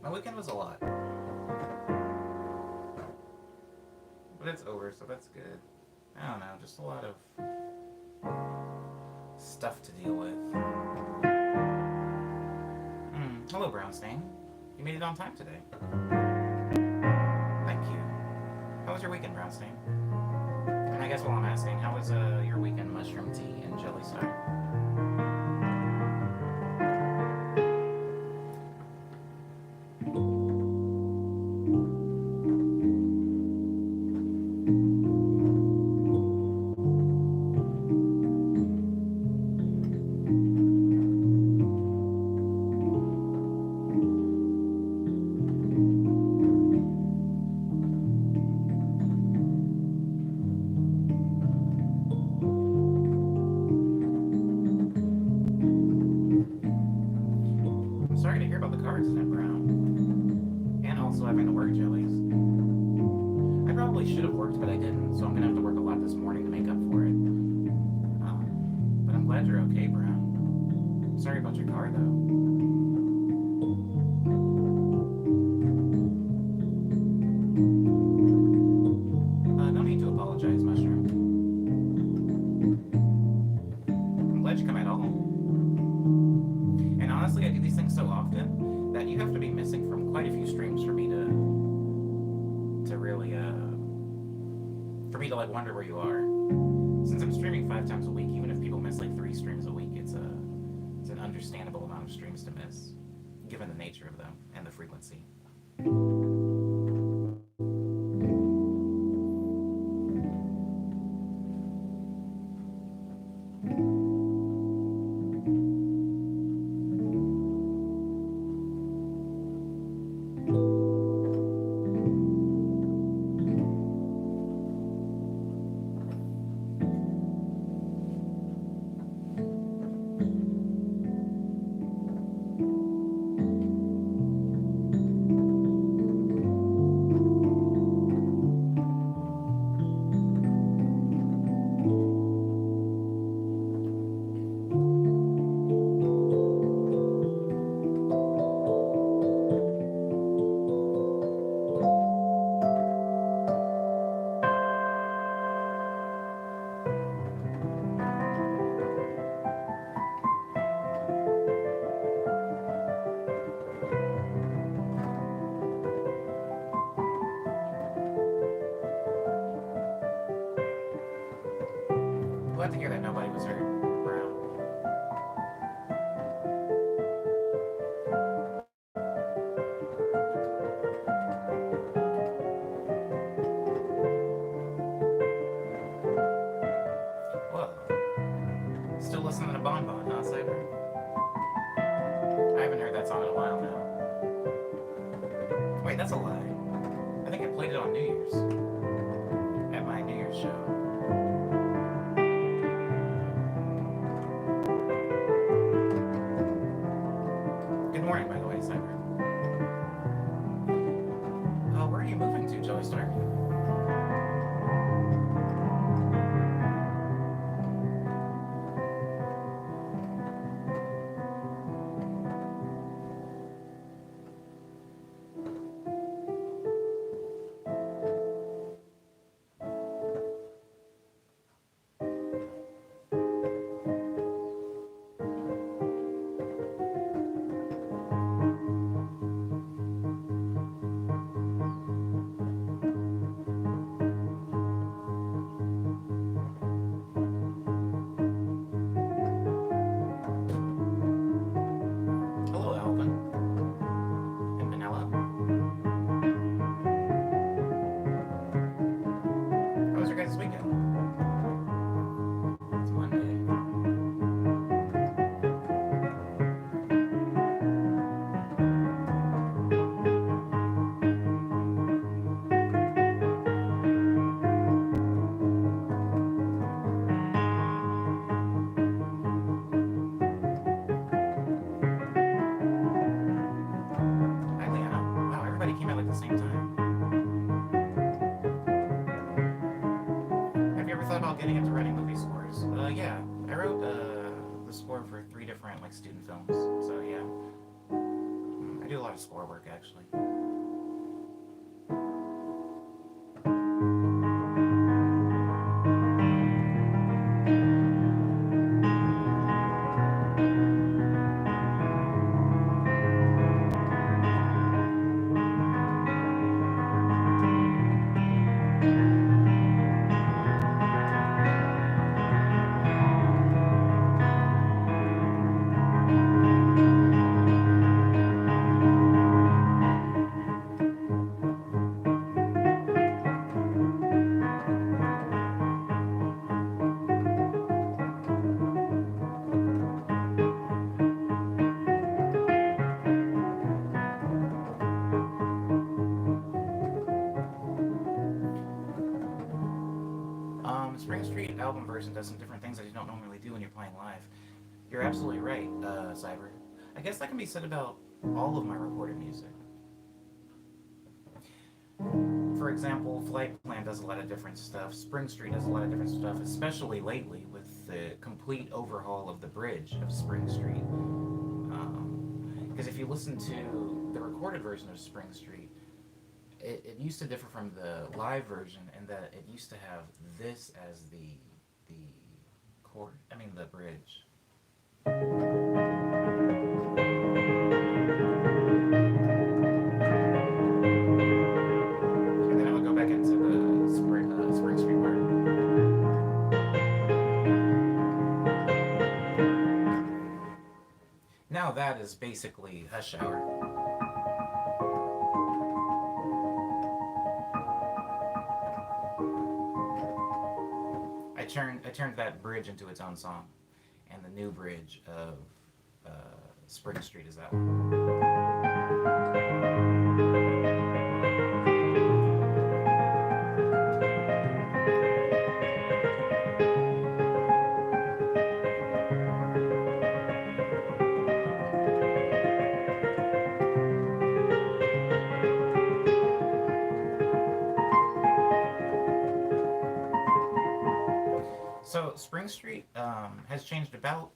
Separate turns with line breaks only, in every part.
My weekend was a lot, but it's over, so that's good. I don't know, just a lot of stuff to deal with. Hello, Brownstein. You made it on time today. Thank you. How was your weekend, Brownstein? And I guess while I'm asking, how was your weekend mushroom tea and jelly star? I'm sorry to hear about the car accident, Brown. And also having to work jellies. I probably should have worked, but I didn't, so I'm gonna have to work a lot this morning to make up for it. But I'm glad you're okay, Brown. Sorry about your car, though. No need to apologize, Mushroom. I'm glad you come at all. And honestly, I do these things so often that you have to be missing from quite a few streams for me to really for me to like wonder where you are. Since I'm streaming 5 times a week, even if people miss like 3 streams a week, it's an understandable amount of streams to miss, given the nature of them and the frequency. Glad to hear that nobody was hurt, Brown. Whoa. Still listening to Bon Bon, huh, Cyber? I haven't heard that song in a while now. Wait, that's a lie. I think I played it on New Year's. At my New Year's show. Good morning, by the way, Cyber. Where are you moving to, Joey Stark? Hello, Alvin. And Manila. How was your guys' weekend? It's Monday. Hi, Leanna. Wow, everybody came out like the same time. Have you ever thought about getting into writing movie scores? Yeah. I wrote the score for 3 different like student films. So yeah. I I do a lot of score work actually. Spring Street album version does some different things that you don't normally do when you're playing live. You're absolutely right, Cyber. I guess that can be said about all of my recorded music. For example, Flight Plan does a lot of different stuff. Spring Street does a lot of different stuff, especially lately with the complete overhaul of the bridge of Spring Street. Because if you listen to the recorded version of Spring Street, it used to differ from the live version in that it used to have this as the chord. I mean the bridge. And then I would go back into the Spring Street part. Now that is basically Hush Hour. I turned that bridge into its own song, and the new bridge of Spring Street is that one. So Spring Street has changed about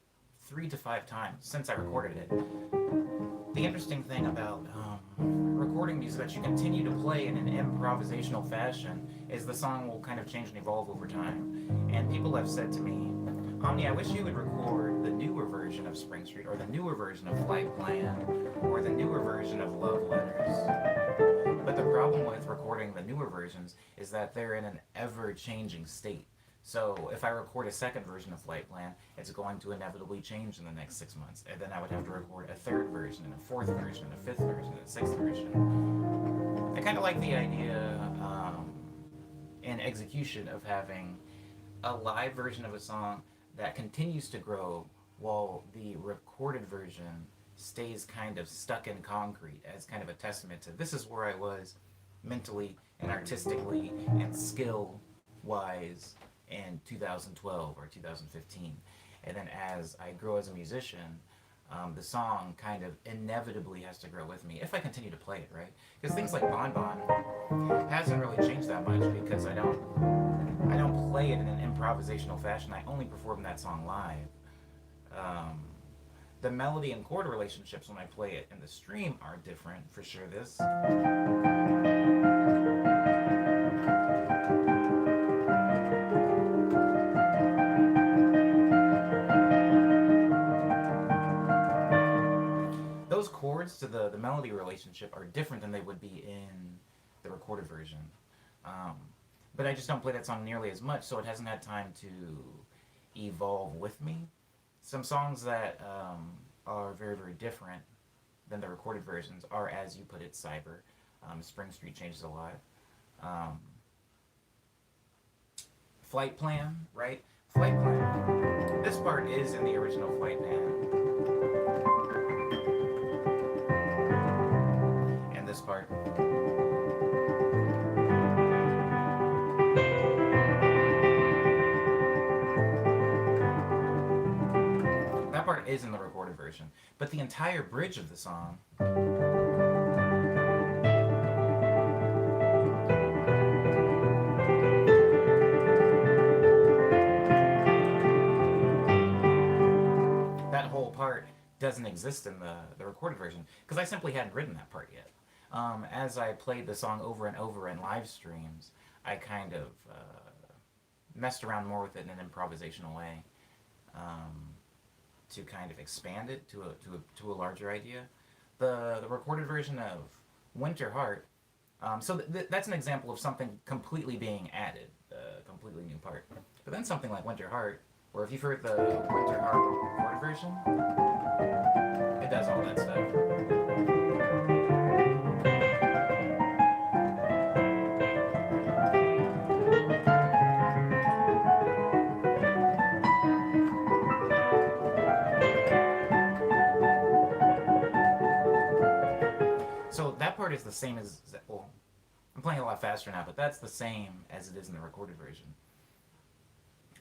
3 to 5 times since I recorded it. The interesting thing about recording music that you continue to play in an improvisational fashion is the song will kind of change and evolve over time. And people have said to me, Omni, I wish you would record the newer version of Spring Street, or the newer version of Flight Plan, or the newer version of Love Letters. But the problem with recording the newer versions is that they're in an ever-changing state. So if I record a second version of Flight Plan, it's going to inevitably change in the next 6 months. And then I would have to record a third version, and a fourth version, and a fifth version, and a sixth version. I kind of like the idea in execution of having a live version of a song that continues to grow while the recorded version stays kind of stuck in concrete as kind of a testament to this is where I was mentally and artistically and skill-wise in 2012 or 2015. And then as I grow as a musician, the song kind of inevitably has to grow with me if I continue to play it, right? Because things like Bon Bon hasn't really changed that much because I don't play it in an improvisational fashion. I only perform that song live. The melody and chord relationships when I play it in the stream are different, for sure. This. Those chords to the melody relationship are different than they would be in the recorded version. But I just don't play that song nearly as much, so it hasn't had time to evolve with me. Some songs that are very, very different than the recorded versions are, as you put it, Cyber. Spring Street changes a lot. Flight Plan, right? Flight Plan. This part is in the original Flight Plan. And this part. That part is in the recorded version. But the entire bridge of the song doesn't exist in the recorded version because I simply hadn't written that part yet. As I played the song over and over in live streams, I kind of messed around more with it in an improvisational way um, to kind of expand it to a larger idea. The recorded version of Winter Heart. That's an example of something completely being added, a completely new part. But then something like Winter Heart, where if you've heard the Winter Heart recorded version, it does all that stuff. So that part is the same as, well, I'm playing a lot faster now, but that's the same as it is in the recorded version.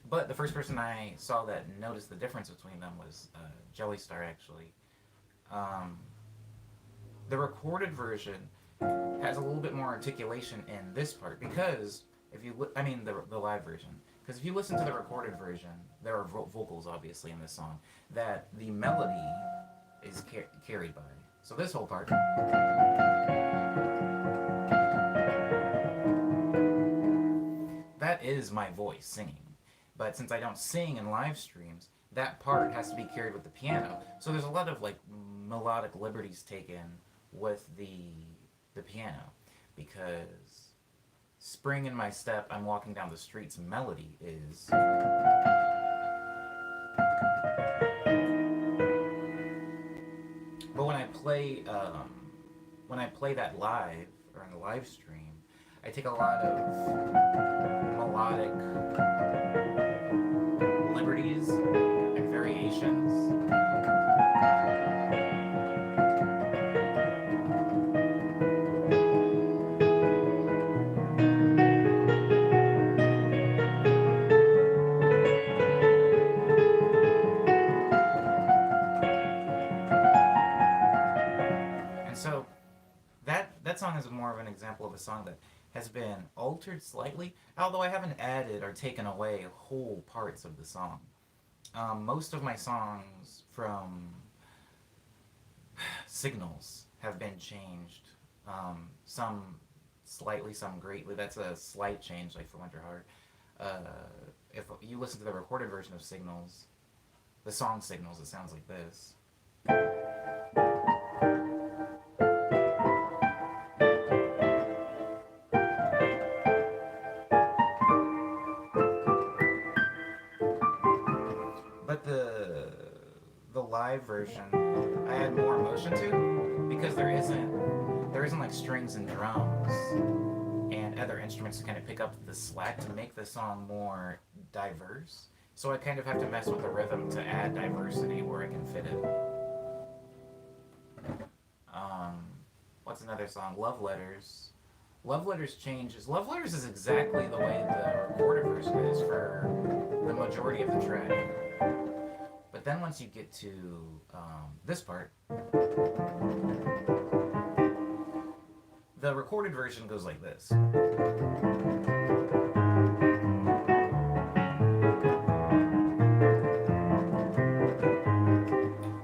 But the first person I saw that noticed the difference between them was Jelly Star, actually. Um, the recorded version has a little bit more articulation in this part because if you, I mean the live version, because if you listen to the recorded version, there are vocals obviously in this song that the melody is carried by. So this whole part. That is my voice singing. But since I don't sing in live streams, that part has to be carried with the piano. So there's a lot of like melodic liberties taken with the piano because Spring in My Step, I'm Walking Down the Street's melody is but when I play that live or in the live stream, I take a lot of melodic liberties and variations. And so that song is more of an example of a song that has been altered slightly, although I haven't added or taken away whole parts of the song. Most of my songs from Signals have been changed. Some slightly, some greatly. That's a slight change, like for Winter Heart. If you listen to the recorded version of Signals, the song Signals, it sounds like this. But the live version, I add more emotion to because there isn't like strings and drums and other instruments to kind of pick up the slack to make the song more diverse. So I kind of have to mess with the rhythm to add diversity where I can fit it. What's another song? Love Letters. Love Letters changes. Love Letters is exactly the way the recorded version is for the majority of the track. But then once you get to this part, the recorded version goes like this.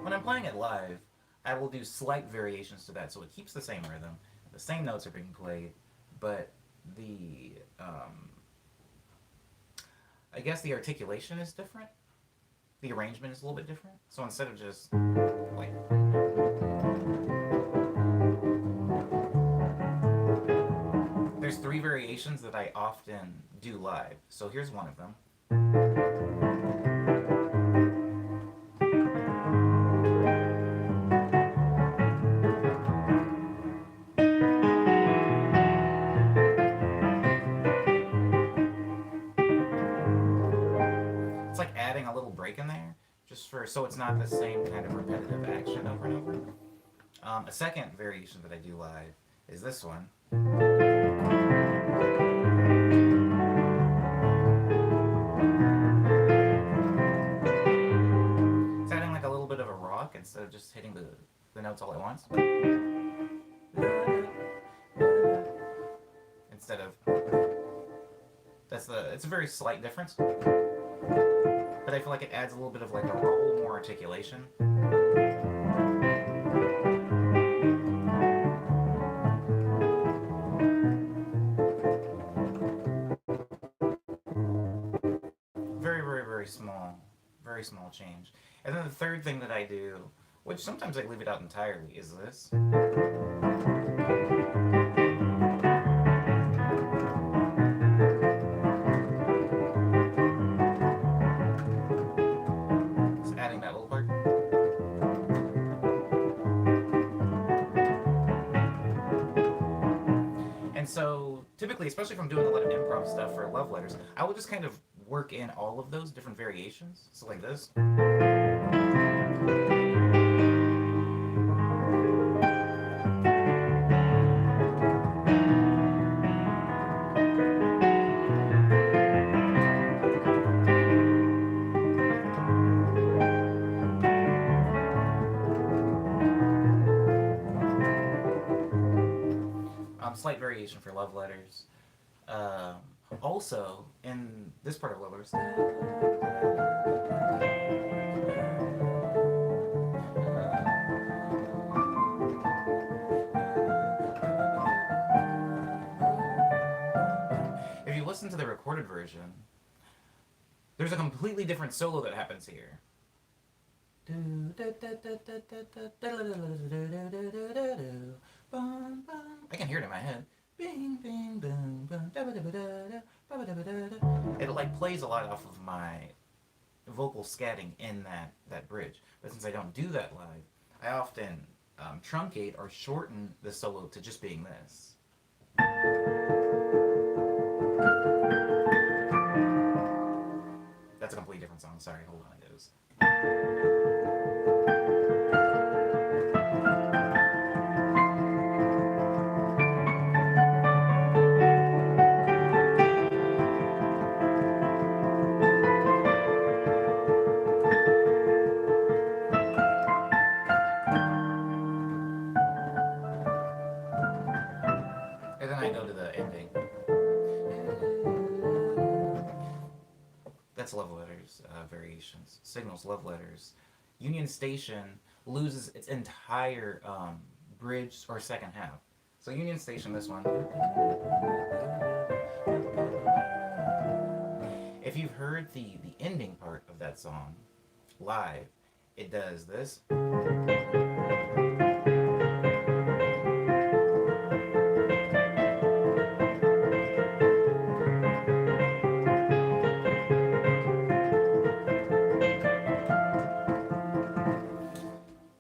When I'm playing it live, I will do slight variations to that, so it keeps the same rhythm, the same notes are being played, but the I guess the articulation is different. The arrangement is a little bit different. So instead of just like there's 3 variations that I often do live. So here's one of them. It's like adding a little break in there, just for so it's not the same kind of repetitive action over and over. A second variation that I do live is this one. It's adding like a little bit of a rock instead of just hitting the notes all at once. Instead of it's a very slight difference. But I feel like it adds a little bit of like a little more articulation. very small change. And then the third thing that I do, which sometimes I leave it out entirely, is this. So adding that little part. And so typically, especially if I'm doing a lot of improv stuff for love letters, I will just kind of work in all of those different variations. So like this. Slight variation for love letters. Um, Also, in this part of love letters, if you listen to the recorded version, there's a completely different solo that happens here. I can hear it in my head. It like plays a lot off of my vocal scatting in that bridge. But since I don't do that live, I often truncate or shorten the solo to just being this. That's a completely different song. Sorry, hold on, it goes. And then I go to the ending. That's love letters, variations. Signals, love letters. Union Station loses its entire bridge or second half. So Union Station, this one. If you've heard the ending part of that song live, it does this.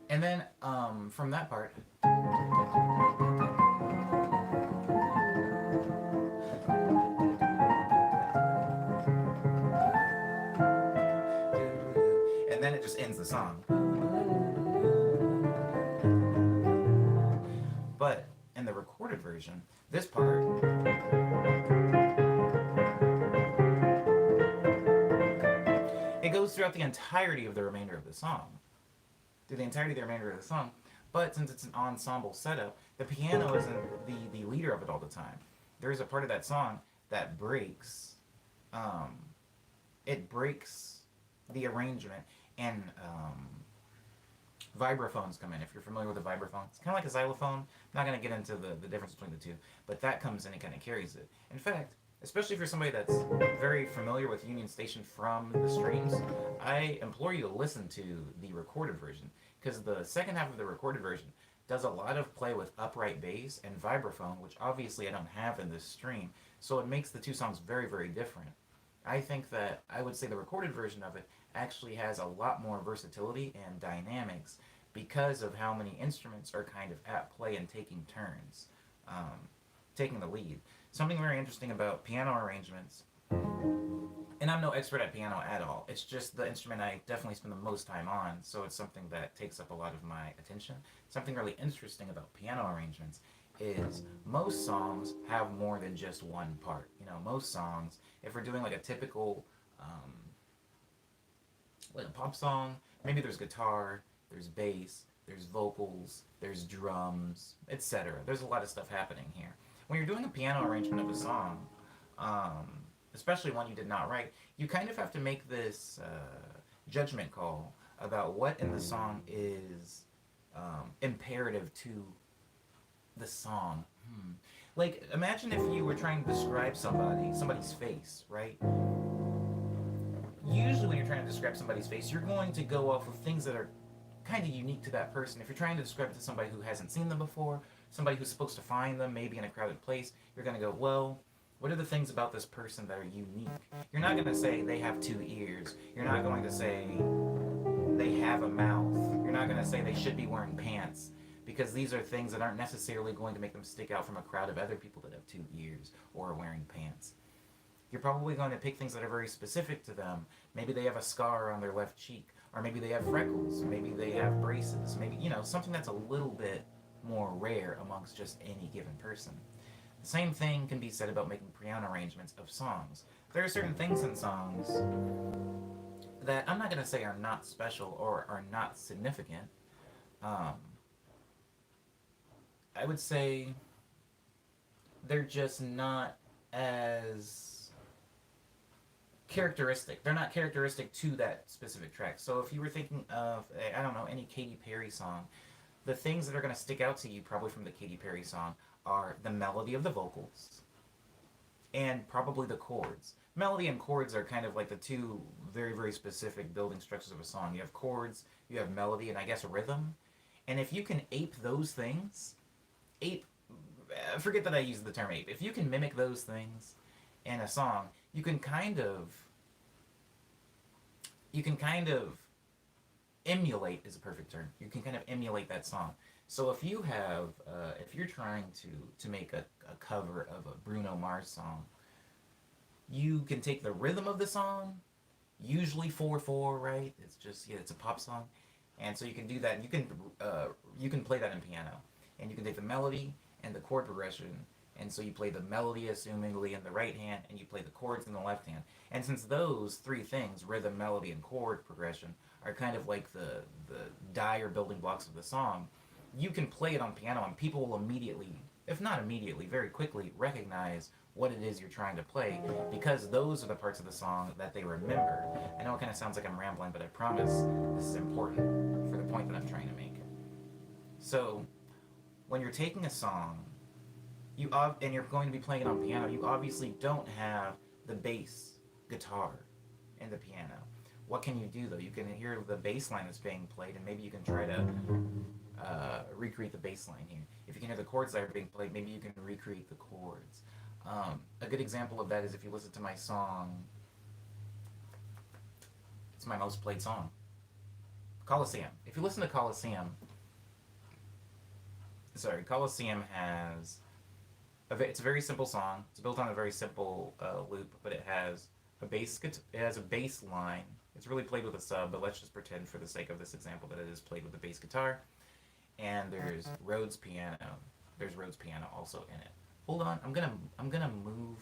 And then from that part, and then it just ends the song. But in the recorded version, this part it goes throughout the entirety of the remainder of the song. Through the entirety of the remainder of the song. But since it's an ensemble setup, the piano isn't the leader of it all the time. There is a part of that song that breaks. It breaks the arrangement, and vibraphones come in. If you're familiar with a vibraphone, it's kind of like a xylophone. I'm not going to get into the difference between the two, but that comes in and kind of carries it. In fact, especially if you're somebody that's very familiar with Union Station from the streams, I implore you to listen to the recorded version, because the second half of the recorded version does a lot of play with upright bass and vibraphone, which obviously I don't have in this stream, so it makes the two songs very, very different. I think that I would say the recorded version of it actually has a lot more versatility and dynamics because of how many instruments are kind of at play and taking turns, taking the lead. Something very interesting about piano arrangements, and I'm no expert at piano at all, it's just the instrument I definitely spend the most time on, so it's something that takes up a lot of my attention. Something really interesting about piano arrangements is most songs have more than just one part. You know, most songs, if we're doing like a typical like a pop song, maybe there's guitar, there's bass, there's vocals, there's drums, etc. There's a lot of stuff happening here. When you're doing a piano arrangement of a song, especially one you did not write, you kind of have to make this judgment call about what in the song is imperative to the song. Like, imagine if you were trying to describe somebody's face, right? Usually when you're trying to describe somebody's face, you're going to go off of things that are kind of unique to that person. If you're trying to describe it to somebody who hasn't seen them before, somebody who's supposed to find them maybe in a crowded place, you're going to go, well, what are the things about this person that are unique? You're not going to say they have two ears. You're not going to say they have a mouth. You're not going to say they should be wearing pants, because these are things that aren't necessarily going to make them stick out from a crowd of other people that have two ears or are wearing pants. You're probably going to pick things that are very specific to them. Maybe they have a scar on their left cheek, or maybe they have freckles, maybe they have braces, maybe, something that's a little bit more rare amongst just any given person. The same thing can be said about making piano arrangements of songs. There are certain things in songs that I'm not going to say are not special or are not significant. Um, I would say they're just not as characteristic. They're not characteristic to that specific track. So if you were thinking of, I don't know, any Katy Perry song, the things that are going to stick out to you probably from the Katy Perry song are the melody of the vocals and probably the chords. Melody and chords are kind of like the two very, very specific building structures of a song. You have chords, you have melody, and I guess rhythm. And if you can ape those things, forget that I used the term ape. If you can mimic those things in a song, you can kind of emulate is a perfect term. You can kind of emulate that song. So if you have, if you're trying to make a cover of a Bruno Mars song, you can take the rhythm of the song, usually 4/4, right? It's just it's a pop song, and so you can do that. And you can play that in piano, and you can take the melody and the chord progression, and so you play the melody assumingly in the right hand, and you play the chords in the left hand. And since those three things, rhythm, melody, and chord progression, are kind of like the dire building blocks of the song, you can play it on piano, and people will immediately, if not immediately, very quickly recognize what it is you're trying to play, because those are the parts of the song that they remember. I know it kind of sounds like I'm rambling, but I promise this is important for the point that I'm trying to make. So, when you're taking a song, and you're going to be playing it on piano, you obviously don't have the bass guitar in the piano. What can you do though? You can hear the bass line that's being played, and maybe you can try to recreate the bass line here. If you can hear the chords that are being played, maybe you can recreate the chords. A good example of that is if you listen to my song, it's my most played song, Colosseum. If you listen to Colosseum has it's a very simple song. It's built on a very simple loop, but it has a bass line. It's really played with a sub, but let's just pretend for the sake of this example that it is played with a bass guitar. And there's Rhodes piano. There's Rhodes piano also in it. Hold on, I'm gonna move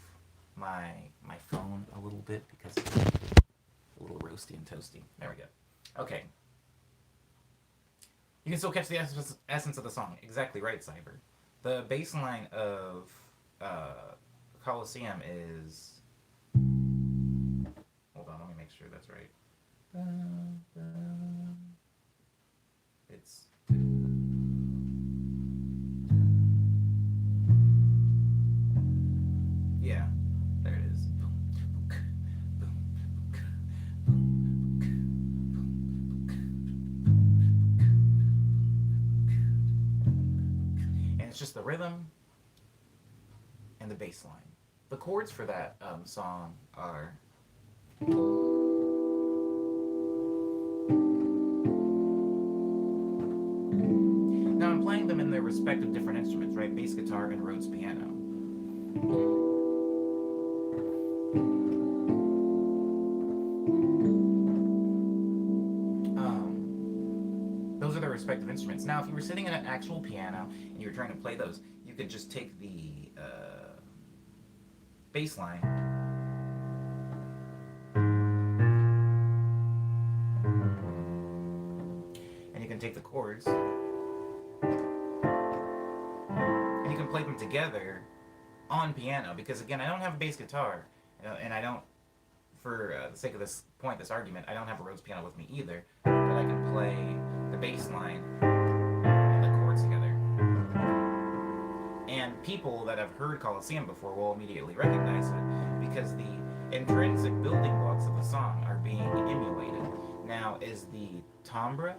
my phone a little bit because it's a little roasty and toasty. There we go. Okay. You can still catch the essence of the song. Exactly right, Cyber. The bass line of Colosseum is... Hold on, let me make sure that's right. It's... Yeah, there it is. And it's just the rhythm and the bass line. The chords for that song are... Now I'm playing them in their respective different instruments, right? Bass guitar and Rhodes piano. Those are their respective instruments. Now, if you were sitting at an actual piano and you were trying to play those, you could just take the bass line and you can take the chords and you can play them together on piano, because again, I don't have a bass guitar, and I don't, for the sake of this argument, I don't have a Rhodes piano with me either, but I can play the bass line and the chords together. And people that have heard Colosseum before will immediately recognize it, because intrinsic building blocks of the song are being emulated. Now, is the timbre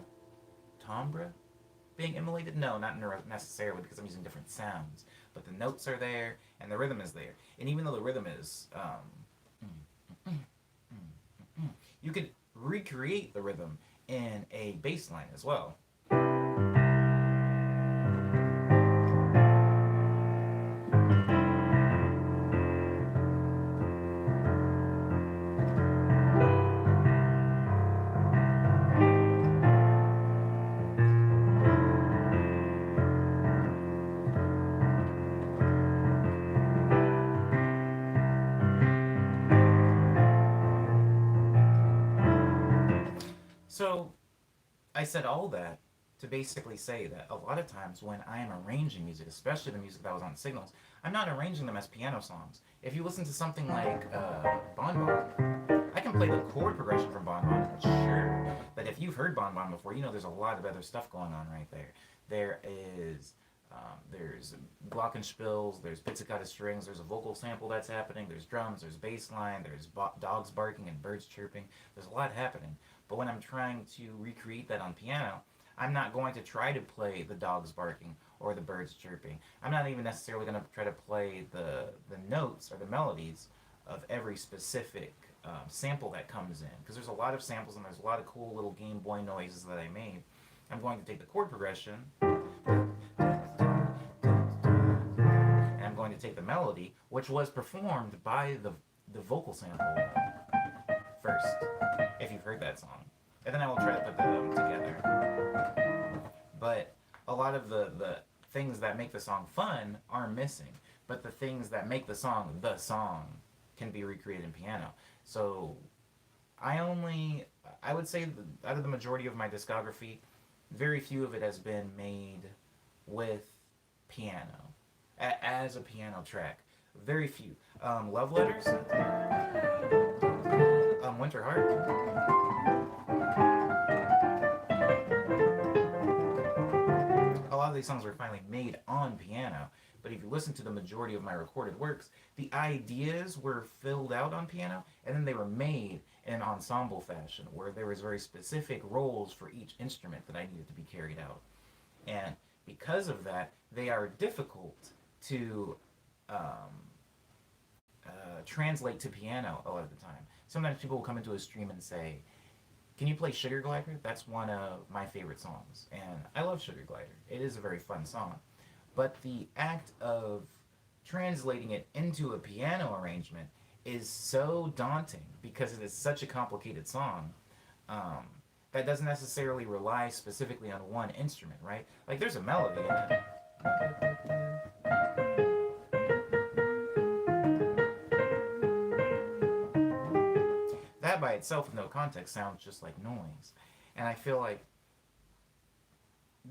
being emulated? No, not necessarily, because I'm using different sounds. But the notes are there, and the rhythm is there. And even though the rhythm is, you could recreate the rhythm in a bass line as well. So, I said all that to basically say that a lot of times when I am arranging music, especially the music that was on Signals, I'm not arranging them as piano songs. If you listen to something like Bon Bon, I can play the chord progression from Bon Bon, sure. But if you've heard Bon Bon before, you know there's a lot of other stuff going on right there. There is there's glockenspiels, there's pizzicato strings, there's a vocal sample that's happening, there's drums, there's bass line, there's dogs barking and birds chirping. There's a lot happening. But when I'm trying to recreate that on piano, I'm not going to try to play the dogs barking or the birds chirping. I'm not even necessarily going to try to play the notes or the melodies of every specific sample that comes in. Because there's a lot of samples and there's a lot of cool little Game Boy noises that I made. I'm going to take the chord progression and I'm going to take the melody, which was performed by the vocal sample first, if you've heard that song. And then I will try to put them together. But a lot of the things that make the song fun are missing. But the things that make the song, can be recreated in piano. So I would say out of the majority of my discography, very few of it has been made with piano, as a piano track. Very few. Love Letters, Winter Heart. A lot of these songs were finally made on piano, but if you listen to the majority of my recorded works, the ideas were filled out on piano, and then they were made in an ensemble fashion, where there was very specific roles for each instrument that I needed to be carried out. And because of that, they are difficult to translate to piano a lot of the time. Sometimes people will come into a stream and say, "Can you play Sugar Glider?" That's one of my favorite songs. And I love Sugar Glider. It is a very fun song. But the act of translating it into a piano arrangement is so daunting because it is such a complicated song that doesn't necessarily rely specifically on one instrument, right? Like there's a melody in it. That by itself, with no context, sounds just like noise. And I feel like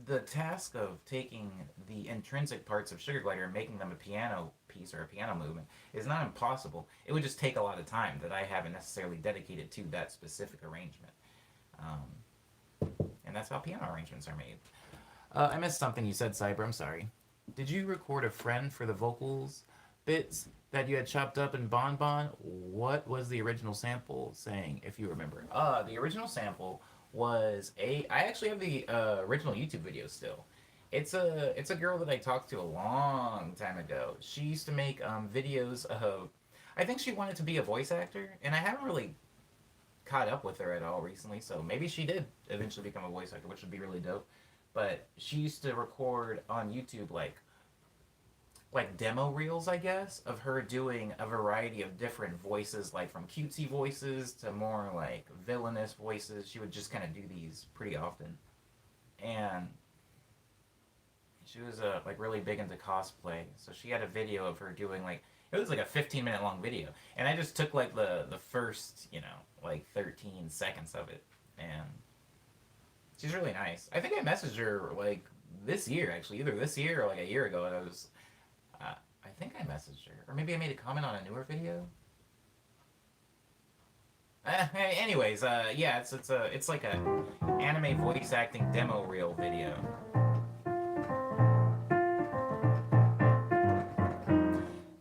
the task of taking the intrinsic parts of Sugar Glider and making them a piano piece or a piano movement is not impossible. It would just take a lot of time that I haven't necessarily dedicated to that specific arrangement. And that's how piano arrangements are made. I missed something you said, Cyber. I'm sorry. Did you record a friend for the vocals bits that you had chopped up in Bon Bon? What was the original sample saying, if you remember? The original sample was I actually have the original YouTube video still. It's a girl that I talked to a long time ago. She used to make videos of. I think she wanted to be a voice actor, and I haven't really caught up with her at all recently. So maybe she did eventually become a voice actor, which would be really dope. But she used to record on YouTube like demo reels, I guess, of her doing a variety of different voices, like from cutesy voices to more like villainous voices. She would just kind of do these pretty often, and she was like really big into cosplay. So she had a video of her doing like it was like a 15-minute long video, and I just took like the first like 13 seconds of it, and she's really nice. I think I messaged her like this year, actually, either this year or like a year ago, and I think I messaged her, or maybe I made a comment on a newer video. Anyways, yeah, it's like a anime voice acting demo reel video.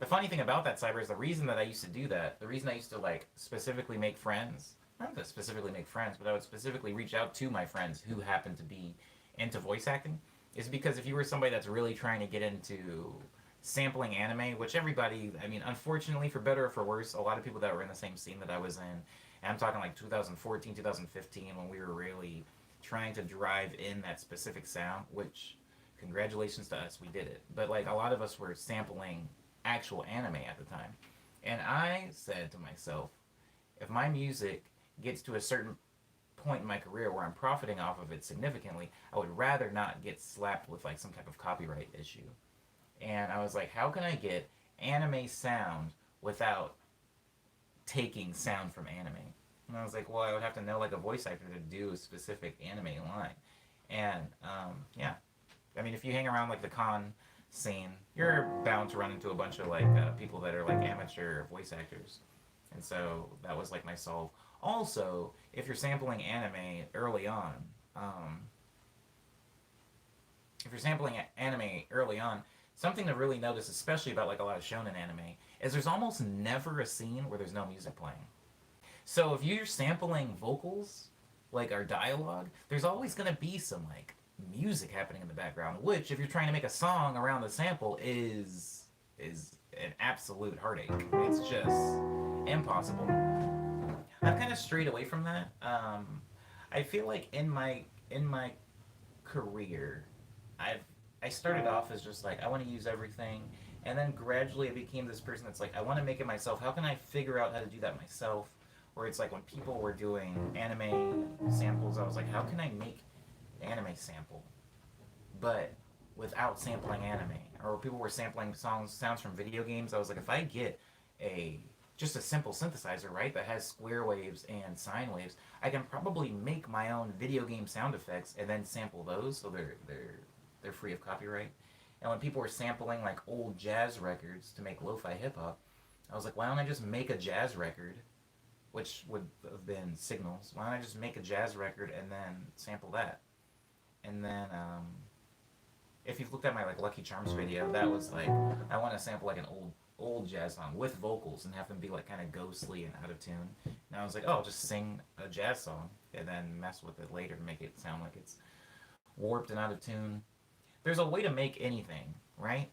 The funny thing about that, Cyber, is the reason that I used to do that, the reason I used to like specifically make friends, not to specifically make friends, but I would specifically reach out to my friends who happened to be into voice acting, is because if you were somebody that's really trying to get into sampling anime, which everybody, I mean, unfortunately, for better or for worse, a lot of people that were in the same scene that I was in, and I'm talking like 2014, 2015, when we were really trying to drive in that specific sound, which congratulations to us, we did it. But like a lot of us were sampling actual anime at the time. And I said to myself, if my music gets to a certain point in my career where I'm profiting off of it significantly, I would rather not get slapped with like some type of copyright issue. And I was like, how can I get anime sound without taking sound from anime? And I was like, well, I would have to know like a voice actor to do a specific anime line. And yeah, I mean, if you hang around like the con scene, you're bound to run into a bunch of like people that are like amateur voice actors. And so that was like my solve. Also, if you're sampling anime early on, um, if you're sampling anime early on, something to really notice, especially about like a lot of shonen anime, is there's almost never a scene where there's no music playing. So if you're sampling vocals, like our dialogue, there's always gonna be some like music happening in the background, which if you're trying to make a song around the sample is an absolute heartache. It's just impossible. I've kind of strayed away from that. I feel like in my career, I've I started off as just like I want to use everything, and then gradually I became this person that's like I want to make it myself. How can I figure out how to do that myself? Where it's like when people were doing anime samples, I was like, how can I make anime sample, but without sampling anime? Or people were sampling sounds from video games. I was like, if I get a just a simple synthesizer, right, that has square waves and sine waves, I can probably make my own video game sound effects and then sample those, so they're free of copyright. And when people were sampling like old jazz records to make lo-fi hip hop, I was like, why don't I just make a jazz record, which would have been signals. Why don't I just make a jazz record and then sample that? And then if you've looked at my like Lucky Charms video, that was like I want to sample like an old jazz song with vocals and have them be like kind of ghostly and out of tune. And I was like, oh, just sing a jazz song and then mess with it later to make it sound like it's warped and out of tune. There's a way to make anything, right?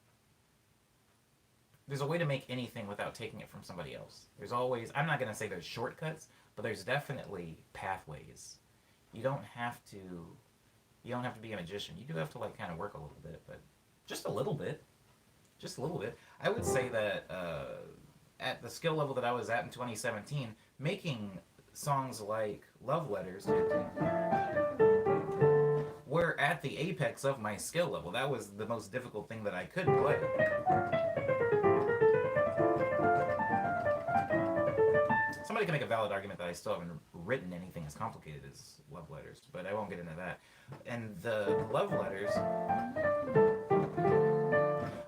There's a way to make anything without taking it from somebody else. There's always, I'm not going to say there's shortcuts, but there's definitely pathways. You don't have to you don't have to be a magician. You do have to like kind of work a little bit, but just a little bit. Just a little bit. I would say that at the skill level that I was at in 2017, making songs like Love Letters were at the apex of my skill level. That was the most difficult thing that I could play. Somebody can make a valid argument that I still haven't written anything as complicated as Love Letters, but I won't get into that. And the Love Letters,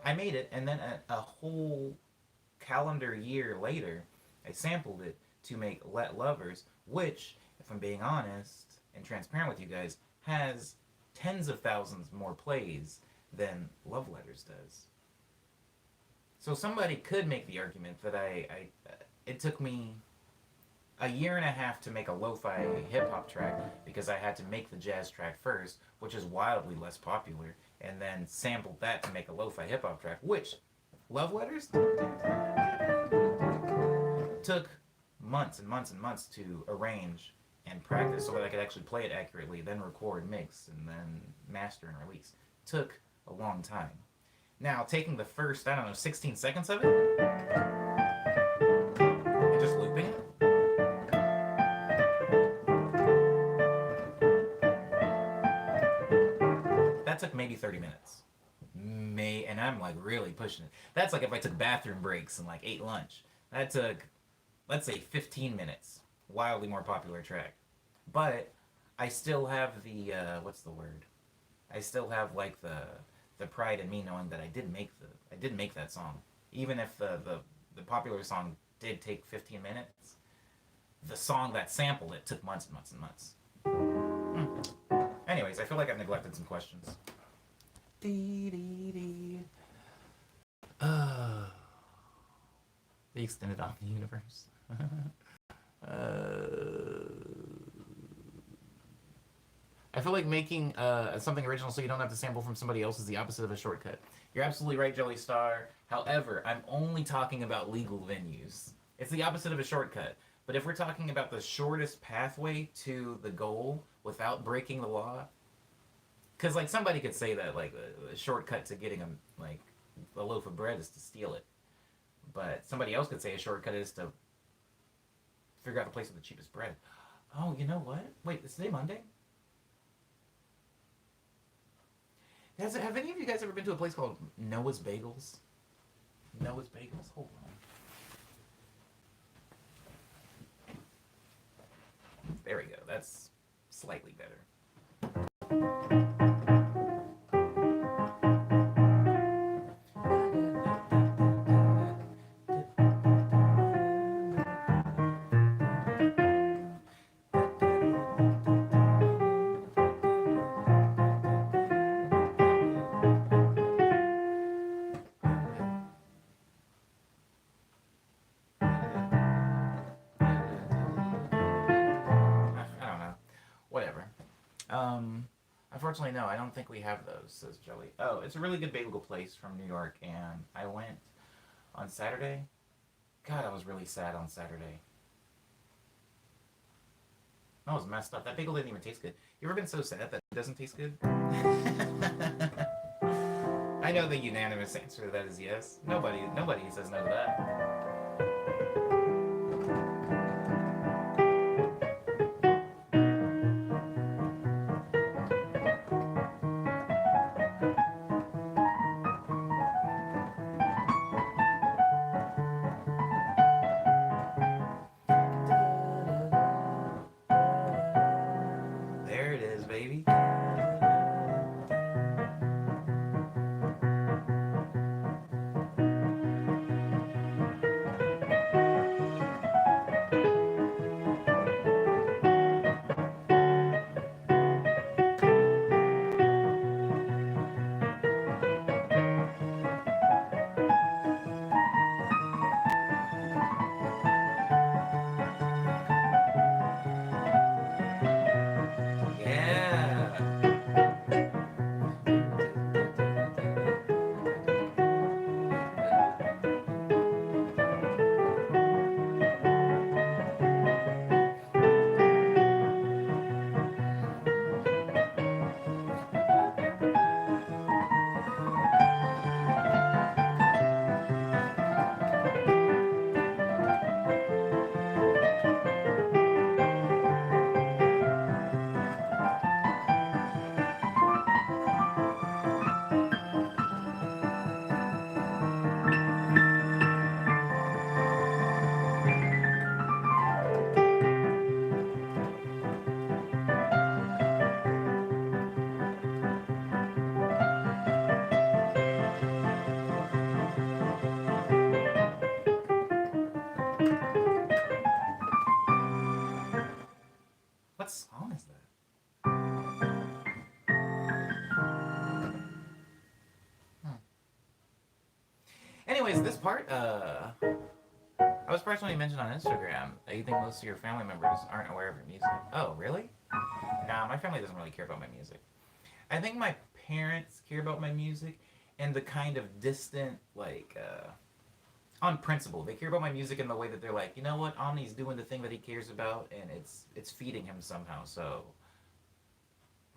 I made it, and then a whole calendar year later, I sampled it to make Let Lovers, which, if I'm being honest and transparent with you guys, has tens of thousands more plays than Love Letters does. So somebody could make the argument that it took me a year and a half to make a lo-fi hip-hop track because I had to make the jazz track first, which is wildly less popular, and then sampled that to make a lo-fi hip-hop track, which Love Letters took months and months and months to arrange and practice so that I could actually play it accurately, then record, mix, and then master and release. Took a long time. Now, taking the first, 16 seconds of it, and just looping it, that took maybe 30 minutes. And I'm like really pushing it. That's like if I took bathroom breaks and like ate lunch. That took, let's say, 15 minutes. Wildly more popular track. But I still have the, what's the word? I still have like the pride in me knowing that I did make that song. Even if the popular song did take 15 minutes, the song that sampled it took months and months and months. Anyways, I feel like I've neglected some questions. the extended Omni universe. uh, I feel like making something original so you don't have to sample from somebody else is the opposite of a shortcut. You're absolutely right, Jelly Star. However, I'm only talking about legal venues. It's the opposite of a shortcut. But if we're talking about the shortest pathway to the goal without breaking the law, because like somebody could say that like a shortcut to getting a loaf of bread is to steal it, but somebody else could say a shortcut is to figure out the place with the cheapest bread. Oh, you know what? Wait, is today Monday? Have any of you guys ever been to a place called Noah's Bagels? Noah's Bagels? Hold on. There we go. That's slightly better. I don't know. Whatever. Unfortunately, no, I don't think we have those, says Jelly. Oh, it's a really good bagel place from New York, and I went on Saturday. God, I was really sad on Saturday. I was messed up. That bagel didn't even taste good. You ever been so sad that it doesn't taste good? I know the unanimous answer to that is yes. Nobody says no to that. There it is, baby. Yeah. What song is that? Hmm. Anyways, this part, I was personally mentioned on Instagram that you think most of your family members aren't aware of your music. Oh, really? Nah, my family doesn't really care about my music. I think my parents care about my music and the kind of distant, on principle. They care about my music in the way that they're like, you know what, Omni's doing the thing that he cares about, and it's feeding him somehow. So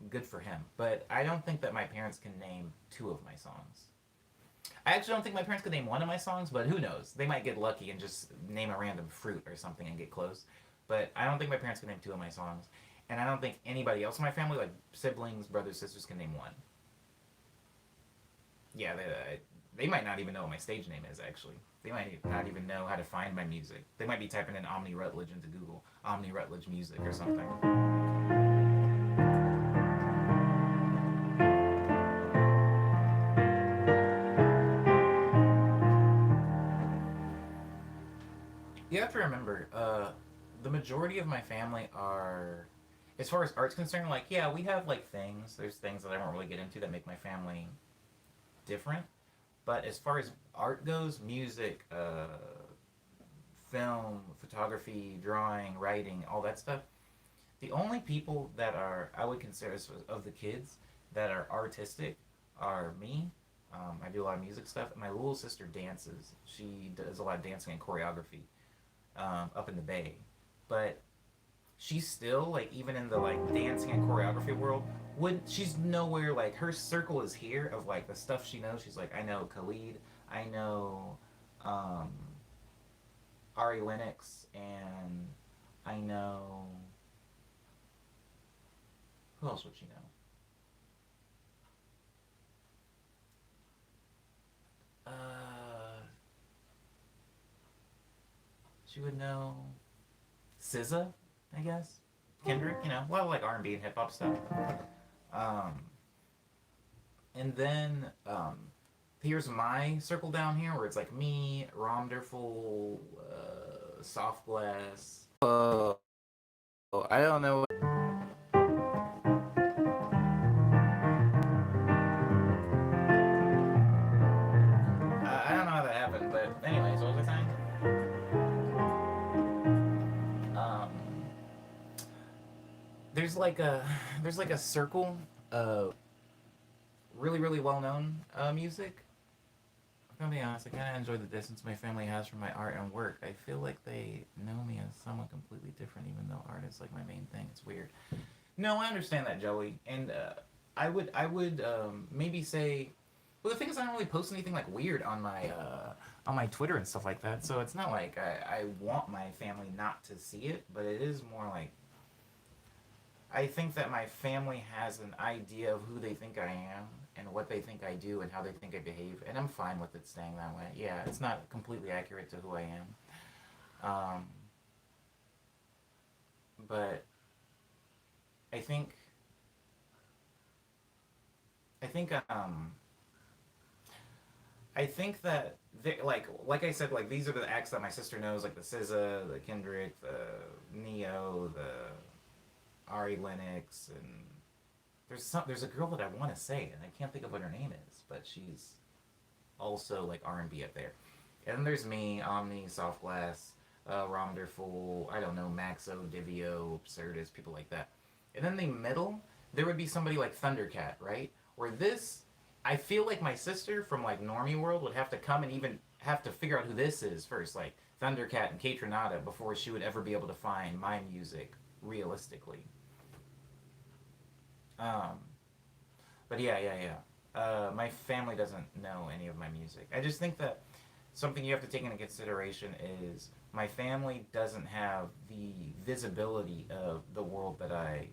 good for him. But I don't think that my parents can name two of my songs. I actually don't think my parents could name one of my songs, but who knows? They might get lucky and just name a random fruit or something and get close. But I don't think my parents can name two of my songs. And I don't think anybody else in my family, like siblings, brothers, sisters, can name one. Yeah, they might not even know what my stage name is, actually. They might not even know how to find my music. They might be typing in Omni Rutledge into Google, Omni Rutledge Music or something. You have to remember, the majority of my family are, as far as art's concerned, like, yeah, we have, like, things. There's things that I won't really get into that make my family different. But as far as art goes, music, film, photography, drawing, writing, all that stuff. The only people that are I would consider of the kids that are artistic are me. I do a lot of music stuff. My little sister dances. She does a lot of dancing and choreography up in the Bay, but she's still like even in the like dancing and choreography world. Would she's nowhere like her circle is here of like the stuff she knows. She's like I know Khalid, I know um, Ari Lennox, and I know who else would she know? She would know SZA, I guess. Kendrick, a lot of like R&B and hip hop stuff. Um, and then here's my circle down here where it's like me, Romderful, Soft Glass. Oh, I don't know. I don't know how that happened, but anyways, what was I saying? Um, there's like a there's like a circle of really really well known music. I'm gonna be honest, I kind of enjoy the distance my family has from my art and work. I feel like they know me as someone completely different, even though art is like my main thing. It's weird. No, I understand that, Joey, and I would maybe say, well, the thing is, I don't really post anything like weird on my Twitter and stuff like that. So it's not like I want my family not to see it, but it is more like I think that my family has an idea of who they think I am and what they think I do and how they think I behave, and I'm fine with it staying that way. Yeah, it's not completely accurate to who I am, but I think I think I think that like I said, like these are the acts that my sister knows, like the SZA, the Kendrick, the Neo, the Ari Lennox, and there's a girl that I want to say and I can't think of what her name is, but she's also like R&B up there. And then there's me, Omni, Soft Glass, Romderful, I don't know, Maxo, Divio, Absurdus, people like that. And then the middle, there would be somebody like Thundercat, right? Where this, I feel like my sister from like Normie World would have to come and even have to figure out who this is first, like Thundercat and Katronada, before she would ever be able to find my music realistically. Um, but yeah, yeah, yeah. My family doesn't know any of my music. I just think that something you have to take into consideration is my family doesn't have the visibility of the world that I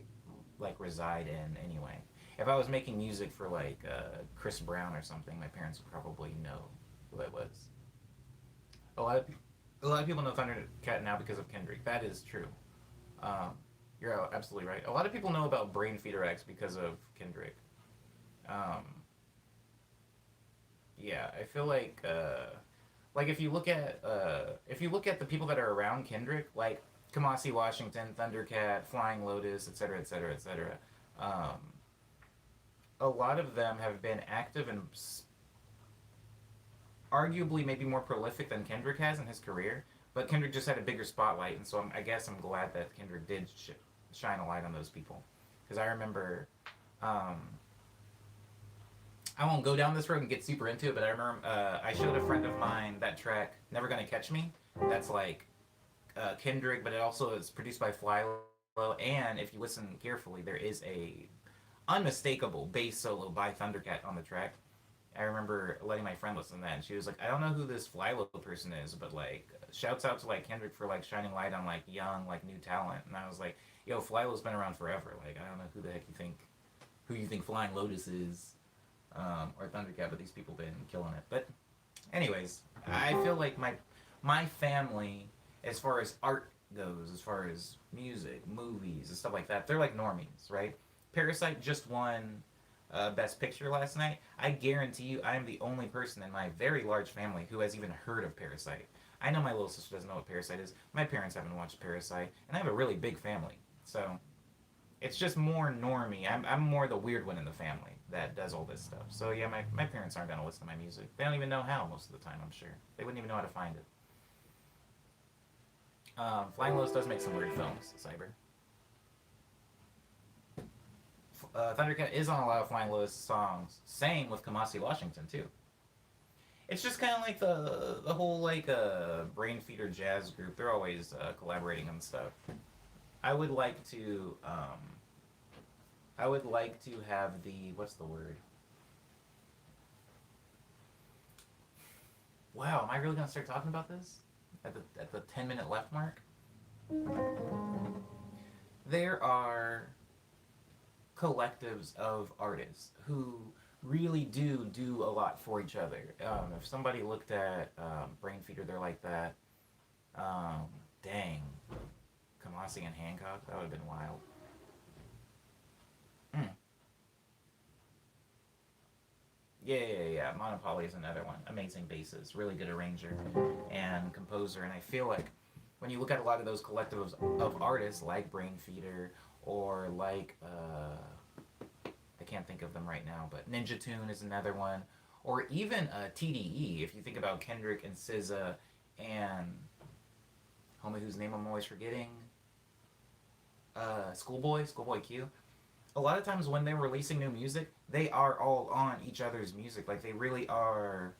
like reside in anyway. If I was making music for like Chris Brown or something, my parents would probably know who I was. A lot of a lot of people know Thundercat now because of Kendrick. That is true. Um, you're absolutely right. A lot of people know about Brain Feeder X because of Kendrick. Um, yeah, I feel like if you look at the people that are around Kendrick, like Kamasi Washington, Thundercat, Flying Lotus, etc., etc., etc. Um, a lot of them have been active and arguably maybe more prolific than Kendrick has in his career. But Kendrick just had a bigger spotlight, and so I guess I'm glad that Kendrick did shine a light on those people, because I remember um, I won't go down this road and get super into it, but I remember I showed a friend of mine that track "Never Gonna Catch Me." That's like Kendrick, but it also is produced by Flylo. And if you listen carefully, there is a unmistakable bass solo by Thundercat on the track. I remember letting my friend listen to that, and she was like, "I don't know who this Flylo person is, but like, shouts out to like Kendrick for like shining light on like young like new talent." And I was like, "Yo, Flylo's been around forever. Like, I don't know who you think Flying Lotus is, or Thundercat, but these people been killing it." But anyways, I feel like my family, as far as art goes, as far as music, movies, and stuff like that, they're like normies, right? Parasite just won Best Picture last night. I guarantee you, I am the only person in my very large family who has even heard of Parasite. I know my little sister doesn't know what Parasite is. My parents haven't watched Parasite, and I have a really big family, so it's just more normie. I'm more the weird one in the family that does all this stuff. So yeah, my parents aren't gonna listen to my music. They don't even know how most of the time. I'm sure they wouldn't even know how to find it. Flying Lotus does make some weird films, Cyber. Thundercat is on a lot of Flying Lotus songs. Same with Kamasi Washington too. It's just kind of like the whole like Brain Feeder jazz group. They're always collaborating on stuff. I would like to I would like to have the what's the word? Wow, am I really gonna start talking about this at the 10-minute left mark? There are collectives of artists who really do a lot for each other. If somebody looked at Brain Feeder, they're like that. Um, Dang, Kamasi and Hancock, that would have been wild. Mm. Yeah. Monopoly is another one. Amazing bassist, really good arranger and composer. And I feel like when you look at a lot of those collectives of artists like Brain Feeder or like I can't think of them right now, but Ninja Tune is another one, or even TDE. If you think about Kendrick and SZA and homie whose name I'm always forgetting, Schoolboy Q. A lot of times when they're releasing new music, they are all on each other's music. Like they really are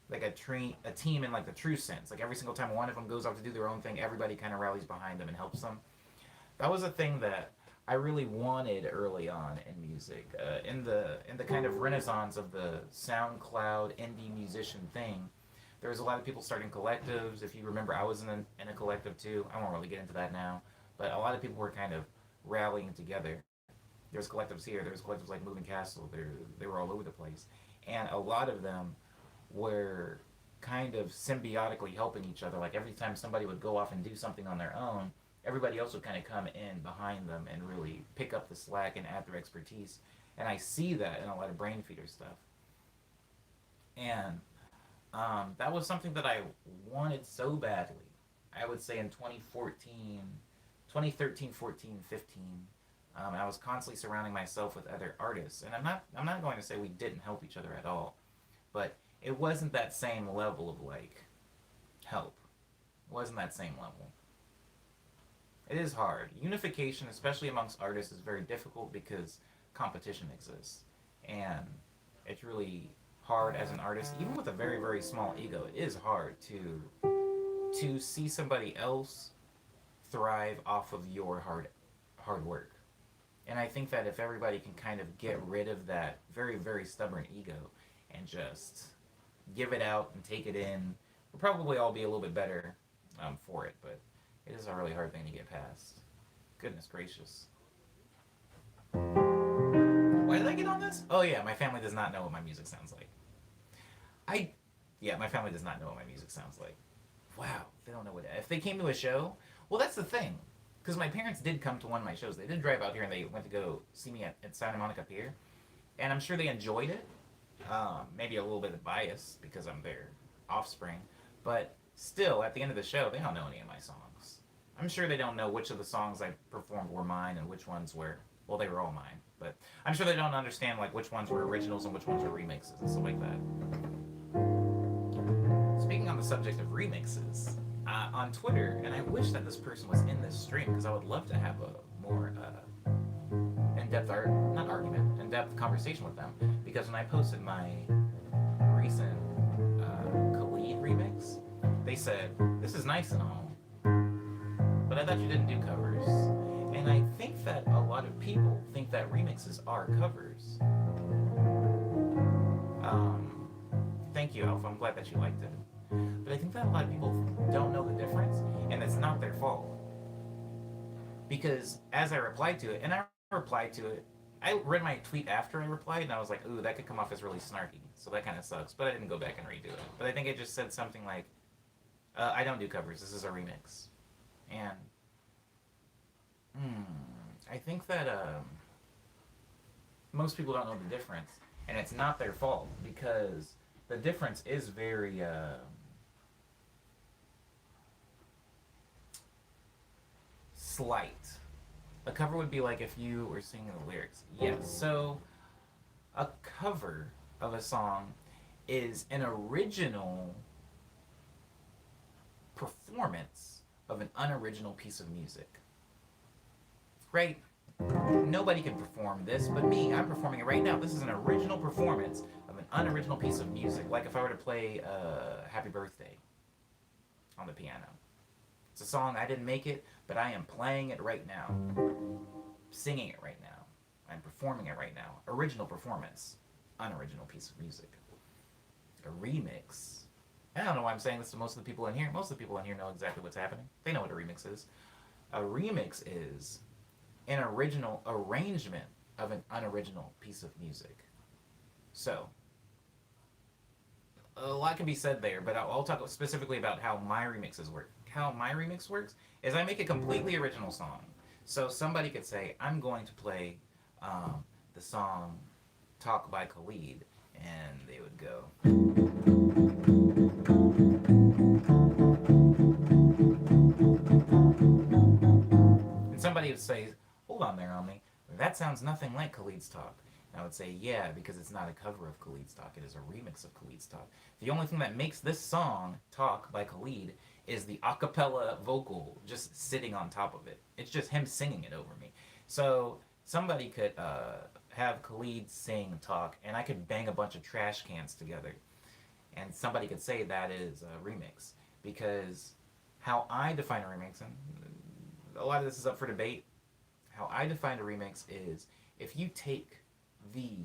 like a team in like the true sense. Like every single time one of them goes off to do their own thing, everybody kind of rallies behind them and helps them. That was a thing that I really wanted early on in music. In the kind of renaissance of the SoundCloud indie musician thing, there was a lot of people starting collectives. If you remember, I was in a collective too. I won't really get into that now, but a lot of people were kind of rallying together. There's collectives here. There's collectives like Moving Castle. They were all over the place, and a lot of them were kind of symbiotically helping each other. Like every time somebody would go off and do something on their own, everybody else would kind of come in behind them and really pick up the slack and add their expertise. And I see that in a lot of Brain Feeder stuff. And that was something that I wanted so badly. I would say in 2014, 2013, 14, 15. I was constantly surrounding myself with other artists, and I'm not going to say we didn't help each other at all, but it wasn't that same level of like help. It wasn't that same level. It is hard. Unification, especially amongst artists, is very difficult because competition exists, and it's really hard as an artist, even with a very small ego. It is hard to see somebody else thrive off of your hard work. And I think that if everybody can kind of get rid of that very stubborn ego and just give it out and take it in, we'll probably all be a little bit better for it. But it is a really hard thing to get past. Goodness gracious. Why did I get on this? Oh yeah, my family does not know what my music sounds like. I, yeah, my family does not know what my music sounds like. Wow, they don't know what. If they came to a show, well, that's the thing. Because my parents did come to one of my shows. They did drive out here and they went to go see me at Santa Monica Pier. And I'm sure they enjoyed it. Maybe a little bit of bias because I'm their offspring. But still, at the end of the show, they don't know any of my songs. I'm sure they don't know which of the songs I performed were mine and which ones were, well, they were all mine. But I'm sure they don't understand like which ones were originals and which ones were remixes and stuff like that. Speaking on the subject of remixes, on Twitter, and I wish that this person was in this stream because I would love to have a more in-depth not argument, in-depth conversation with them. Because when I posted my recent Khalid remix, they said, "This is nice and all, but I thought you didn't do covers." And I think that a lot of people think that remixes are covers. Thank you, Alpha. I'm glad that you liked it. But I think that a lot of people don't know the difference, and it's not their fault. Because as I replied to it, and I replied to it, I read my tweet after I replied, and I was like, ooh, that could come off as really snarky. So that kind of sucks. But I didn't go back and redo it. But I think it just said something like, I don't do covers. This is a remix. And I think that most people don't know the difference, and it's not their fault because the difference is very slight. A cover would be like if you were singing the lyrics. Yes. So a cover of a song is an original performance of an unoriginal piece of music. Right? Nobody can perform this but me. I'm performing it right now. This is an original performance of an unoriginal piece of music. Like if I were to play Happy Birthday on the piano. It's a song, I didn't make it, but I am playing it right now. Singing it right now. I'm performing it right now. Original performance. Unoriginal piece of music. A remix. I don't know why I'm saying this to most of the people in here. Most of the people in here know exactly what's happening. They know what a remix is. A remix is an original arrangement of an unoriginal piece of music. So, a lot can be said there, but I'll talk specifically about how my remixes work. How my remix works is I make a completely original song. So somebody could say, I'm going to play the song Talk by Khalid, and they would go. And somebody would say, hold on there, Omni, that sounds nothing like Khalid's Talk. And I would say, yeah, because it's not a cover of Khalid's Talk, it is a remix of Khalid's Talk. The only thing that makes this song, Talk by Khalid, is the a cappella vocal just sitting on top of it. It's just him singing it over me. So somebody could have Khalid sing Talk, and I could bang a bunch of trash cans together. And somebody could say that is a remix. Because how I define a remix, and a lot of this is up for debate, how I define a remix is if you take the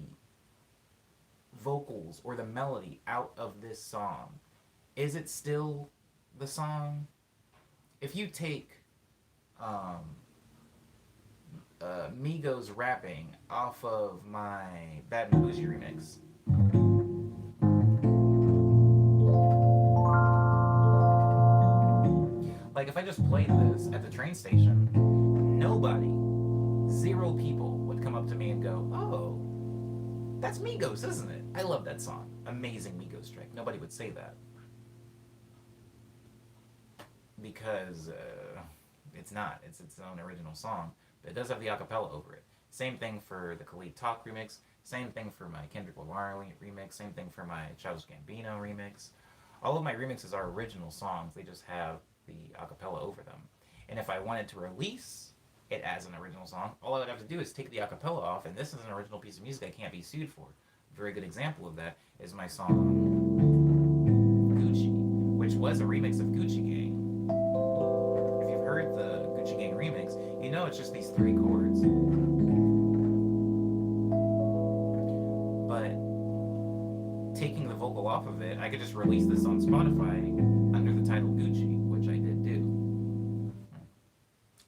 vocals or the melody out of this song, is it still the song? If you take Migos rapping off of my Bad and Bougie remix, like if I just played this at the train station, nobody, zero people would come up to me and go, oh, that's Migos, isn't it? I love that song. Amazing Migos track. Nobody would say that. Because it's not. It's its own original song. But it does have the acapella over it. Same thing for the Khalid Talk remix. Same thing for my Kendrick Lamar remix. Same thing for my Childish Gambino remix. All of my remixes are original songs. They just have the acapella over them. And if I wanted to release it as an original song, all I would have to do is take the acapella off, and this is an original piece of music I can't be sued for. A very good example of that is my song Gucci, which was a remix of Gucci Gang. If you've heard the Gucci Gang remix, you know it's just these three chords. But taking the vocal off of it, I could just release this on Spotify under the title Gucci, which I did do.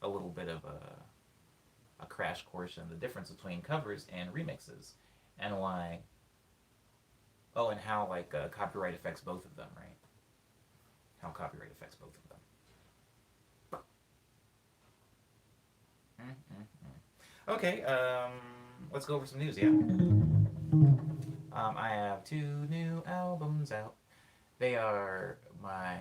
A little bit of a crash course in the difference between covers and remixes, and why. Oh, and how copyright affects both of them, right? How copyright affects both of them. Okay, let's go over some news. Yeah. I have 2 new albums out. They are my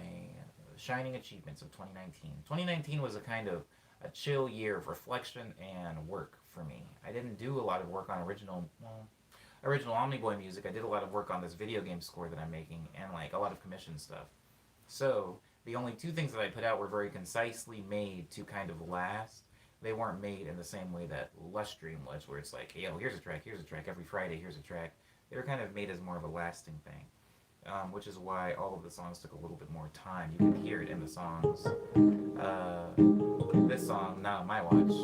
shining achievements of 2019. 2019 was a kind of a chill year of reflection and work for me. I didn't do a lot of work on original Omniboy music. I did a lot of work on this video game score that I'm making, and like a lot of commission stuff. So the only 2 things that I put out were very concisely made to kind of last. They weren't made in the same way that Lush Dream was, where it's like, yo, here's a track, every Friday, here's a track. They were kind of made as more of a lasting thing. Which is why all of the songs took a little bit more time. You can hear it in the songs. This song, Not on My Watch,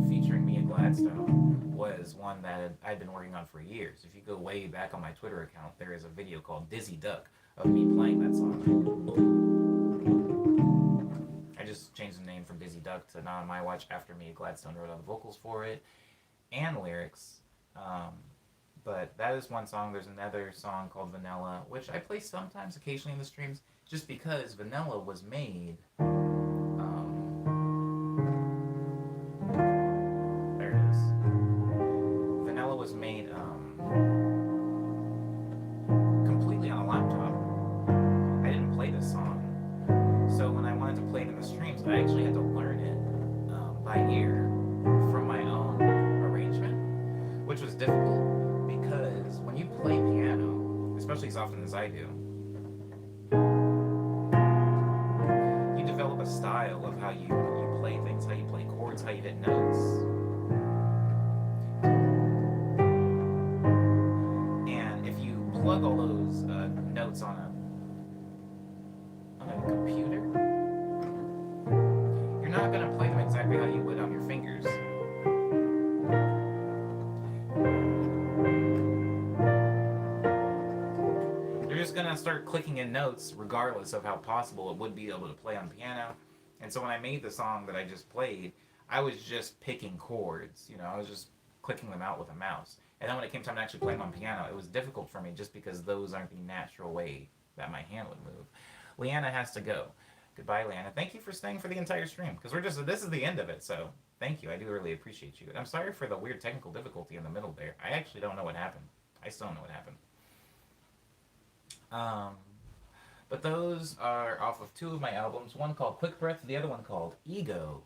featuring me and Gladstone, was one that I'd been working on for years. If you go way back on my Twitter account, there is a video called Dizzy Duck of me playing that song. I just changed the name from Dizzy Duck to Not on My Watch after me and Gladstone wrote all the vocals for it and lyrics. But that is one song. There's another song called Vanilla, which I play sometimes, occasionally in the streams, just because Vanilla was made. There it is. Vanilla was made completely on a laptop. I didn't play this song. So when I wanted to play it in the streams, I actually had to learn it by ear from my own arrangement, which was difficult. Because when you play piano, especially as often as I do, how you play things, how you play chords, how you hit notes. And if you plug all those notes on a computer, you're not going to play them exactly how you would on your fingers. You're just going to start clicking in notes regardless of how possible it would be able to play on piano. And so when I made the song that I just played, I was just picking chords. You know, I was just clicking them out with a mouse. And then when it came time to actually play them on piano, it was difficult for me just because those aren't the natural way that my hand would move. Leanna has to go. Goodbye, Leanna. Thank you for staying for the entire stream, because this is the end of it, so thank you. I do really appreciate you. I'm sorry for the weird technical difficulty in the middle there. I actually don't know what happened. I still don't know what happened. But those are off of two of my albums, one called Quick Breath, the other one called Ego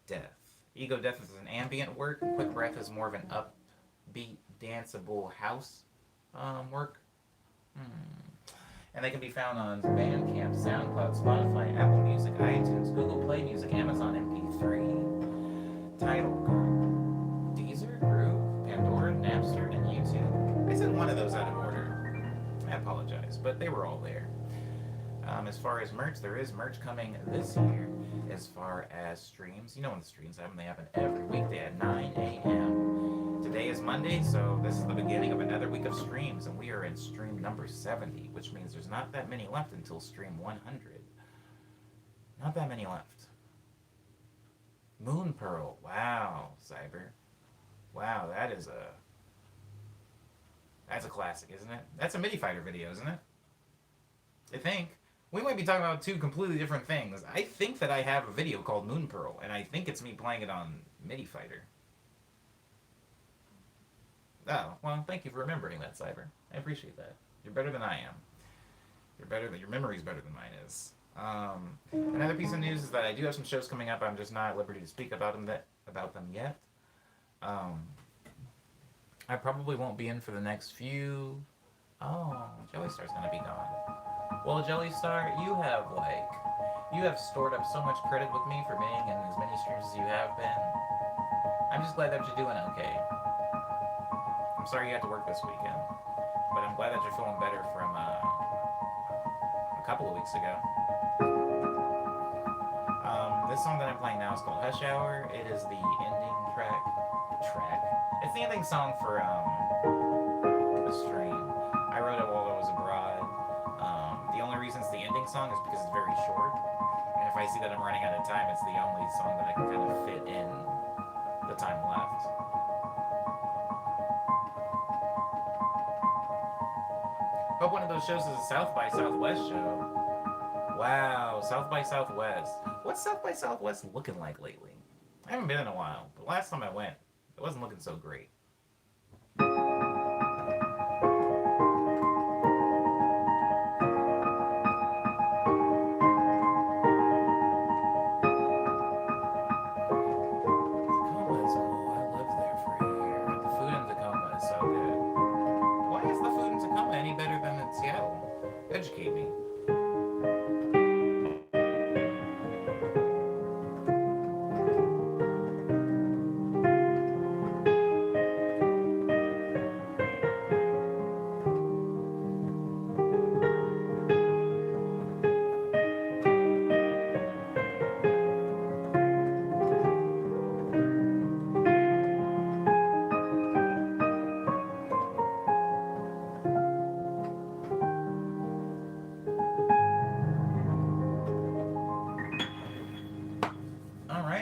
Death. Ego Death is an ambient work, and Quick Breath is more of an upbeat, danceable house work. And they can be found on Bandcamp, SoundCloud, Spotify, Apple Music, iTunes, Google Play Music, Amazon MP3, Tidal, Deezer, Groove, Pandora, Napster, and YouTube. I said one of those out of order. I apologize, but they were all there. As far as merch, there is merch coming this year. As far as streams, you know when the streams happen, they happen every weekday at 9 a.m. Today is Monday, so this is the beginning of another week of streams, and we are in stream number 70, which means there's not that many left until stream 100. Not that many left. Moon Pearl, wow, Cyber. Wow, that's a classic, isn't it? That's a MIDI Fighter video, isn't it? I think. We might be talking about two completely different things. I think that I have a video called Moon Pearl, and I think it's me playing it on MIDI Fighter. Oh, well, thank you for remembering that, Cyber. I appreciate that. You're better than I am. Your memory's better than mine is. Another piece of news is that I do have some shows coming up. I'm just not at liberty to speak about them yet. I probably won't be in for the next few. Oh, Jelly Star's gonna be gone. Well, Jelly Star, you have stored up so much credit with me for being in as many streams as you have been. I'm just glad that you're doing okay. I'm sorry you had to work this weekend, but I'm glad that you're feeling better from a couple of weeks ago. This song that I'm playing now is called Hush Hour. It is the ending track. It's the ending song for the stream. I wrote it while I was abroad. The only reason it's the ending song is because it's very short, and if I see that I'm running out of time, it's the only song that I can kind of fit in the time left. Hope one of those shows is a South by Southwest show. Wow, South by Southwest. What's South by Southwest looking like lately? I haven't been in a while, but last time I went, it wasn't looking so great. Educate me.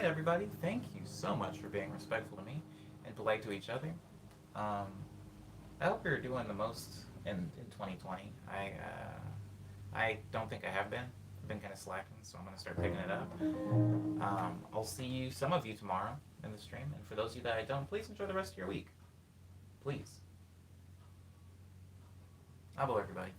Everybody, thank you so much for being respectful to me and polite to each other. I hope you're doing the most in 2020. I don't think I have been. I've been kind of slacking, so I'm going to start picking it up. I'll see some of you tomorrow in the stream, and for those of you that I don't, please enjoy the rest of your week. Please. Abo, everybody.